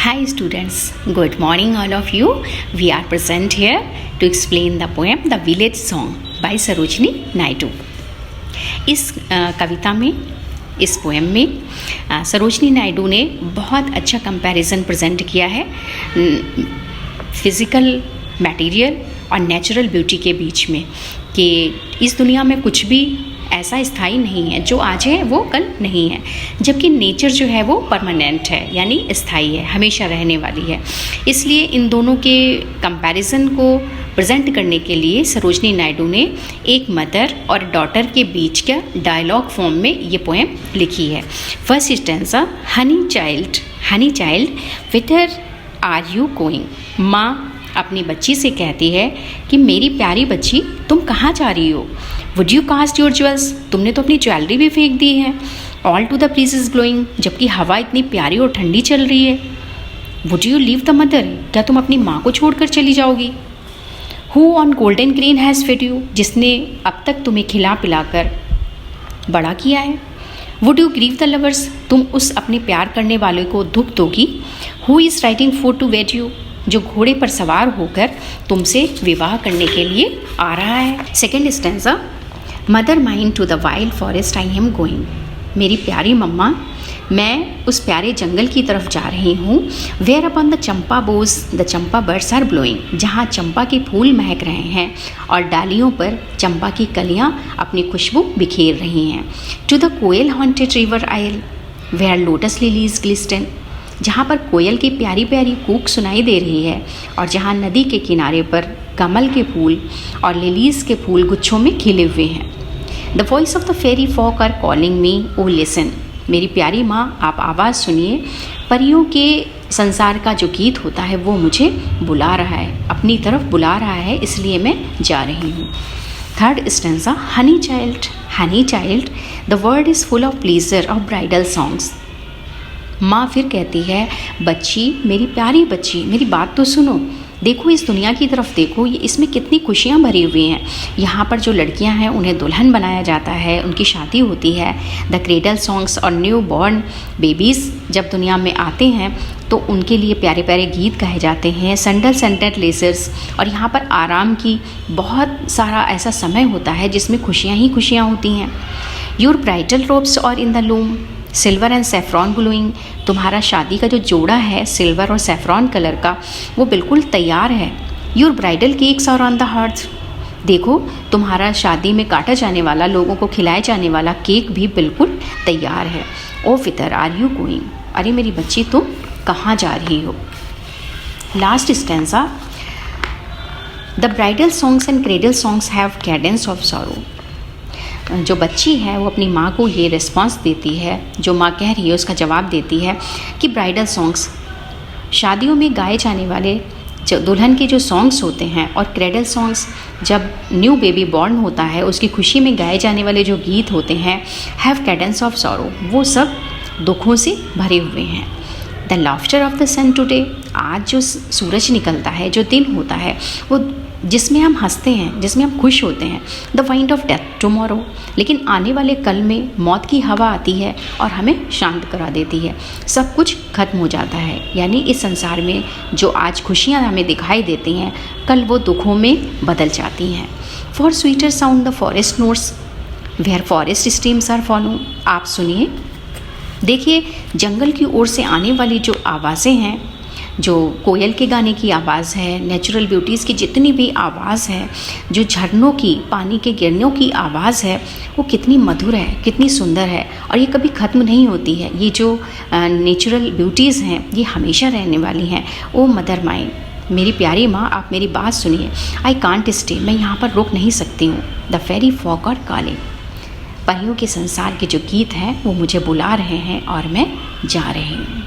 Hi students, good morning all of you. We are present here to explain the poem The Village Song by Sarojini Naidu. इस कविता में, इस poem में सरोजनी नायडू ने बहुत अच्छा comparison present किया है फिज़िकल मटेरियल और नेचुरल ब्यूटी के बीच में, कि इस दुनिया में कुछ भी ऐसा स्थायी नहीं है, जो आज है वो कल नहीं है, जबकि नेचर जो है वो परमानेंट है, यानी स्थायी है, हमेशा रहने वाली है। इसलिए इन दोनों के कंपैरिजन को प्रेजेंट करने के लिए सरोजनी नायडू ने एक मदर और डॉटर के बीच का डायलॉग फॉर्म में ये पोएम लिखी है। First stanza, honey child whither are you going. माँ अपनी बच्ची से कहती है कि मेरी प्यारी बच्ची, तुम कहाँ जा रही हो? Would you cast your jewels, तुमने तो अपनी ज्वेलरी भी फेंक दी है। All to the breeze is blowing, जबकि हवा इतनी प्यारी और ठंडी चल रही है। Would you leave the mother, क्या तुम अपनी माँ को छोड़कर चली जाओगी? Who on golden green has fed you, जिसने अब तक तुम्हें खिला पिलाकर बड़ा किया है। Would you grieve the lovers, तुम उस अपने प्यार करने वाले को दुख दोगी। Who is riding for to wed you, जो घोड़े पर सवार होकर तुमसे विवाह करने के लिए आ रहा है। Second stanza, mother mine to the wild forest I am going. मेरी प्यारी मम्मा, मैं उस प्यारे जंगल की तरफ जा रही हूँ। Where upon the champa boughs the champa birds are blowing, जहाँ चंपा के फूल महक रहे हैं और डालियों पर चंपा की कलियाँ अपनी खुशबू बिखेर रही हैं। To the koel haunted river isle where lotus lilies glisten, जहाँ पर कोयल की प्यारी प्यारी कूक सुनाई दे रही है और जहाँ नदी के किनारे पर कमल के फूल और लिलीज के फूल गुच्छों में खिले हुए हैं। The voice of the fairy folk are calling me, o listen. मेरी प्यारी माँ, आप आवाज़ सुनिए, परियों के संसार का जो गीत होता है वो मुझे बुला रहा है, अपनी तरफ बुला रहा है, इसलिए मैं जा रही हूँ। Third stanza, honey child the world is full of pleaser of bridal songs. माँ फिर कहती है, बच्ची, मेरी प्यारी बच्ची, मेरी बात तो सुनो। देखो, इस दुनिया की तरफ देखो, ये इसमें कितनी खुशियाँ भरी हुई हैं। यहाँ पर जो लड़कियाँ हैं उन्हें दुल्हन बनाया जाता है, उनकी शादी होती है। द क्रेडल सॉन्ग्स और न्यू बॉर्न बेबीज़ जब दुनिया में आते हैं तो उनके लिए प्यारे प्यारे गीत गाए जाते हैं। सेंटेड लेजर्स, और यहाँ पर आराम की बहुत सारा ऐसा समय होता है जिसमें खुशियाँ ही खुशियाँ होती हैं। योर ब्राइडल रोब्स और in the loom silver and saffron glowing, तुम्हारा शादी का जो जोड़ा है सिल्वर और सेफ्रॉन कलर का, वो बिल्कुल तैयार है। Your bridal cakes are on the hearth, देखो तुम्हारा शादी में काटा जाने वाला, लोगों को खिलाए जाने वाला केक भी बिल्कुल तैयार है। ओ विथर आर यू गोइंग, अरे मेरी बच्ची, तुम कहाँ जा रही हो? Last stanza, the bridal songs and cradle songs have Cadence of sorrow. जो बच्ची है वो अपनी माँ को ये रिस्पॉन्स देती है, जो माँ कह रही है उसका जवाब देती है कि ब्राइडल सॉन्ग्स, शादियों में गाए जाने वाले जो दुल्हन के जो सॉन्ग्स होते हैं, और क्रेडल सॉन्ग्स जब न्यू बेबी बॉर्न होता है उसकी खुशी में गाए जाने वाले जो गीत होते हैं, हैव कैडेंस ऑफ सॉरो, वो सब दुखों से भरे हुए हैं। The laughter of the sun today, आज जो सूरज निकलता है, जो दिन होता है, वो जिसमें हम हंसते हैं, जिसमें हम खुश होते हैं। The wind of death tomorrow, लेकिन आने वाले कल में मौत की हवा आती है और हमें शांत करा देती है, सब कुछ खत्म हो जाता है। यानी इस संसार में जो आज खुशियाँ हमें दिखाई देती हैं, कल वो दुखों में बदल जाती हैं। For sweeter sound the forest notes where forest streams are follow, आप सुनिए, देखिए जंगल की ओर से आने वाली जो आवाज़ें हैं, जो कोयल के गाने की आवाज़ है, नेचुरल ब्यूटीज़ की जितनी भी आवाज़ है, जो झरनों की, पानी के गिरनों की आवाज़ है, वो कितनी मधुर है, कितनी सुंदर है, और ये कभी ख़त्म नहीं होती है। ये जो नेचुरल ब्यूटीज़ हैं ये हमेशा रहने वाली हैं। ओ मदर माइन, मेरी प्यारी माँ, आप मेरी बात सुनिए। आई कांट स्टे, मैं यहाँ पर रुक नहीं सकती हूँ। द फेरी फॉक और कॉलिंग, परियों के संसार के जो गीत हैं वो मुझे बुला रहे हैं और मैं जा रही हूँ।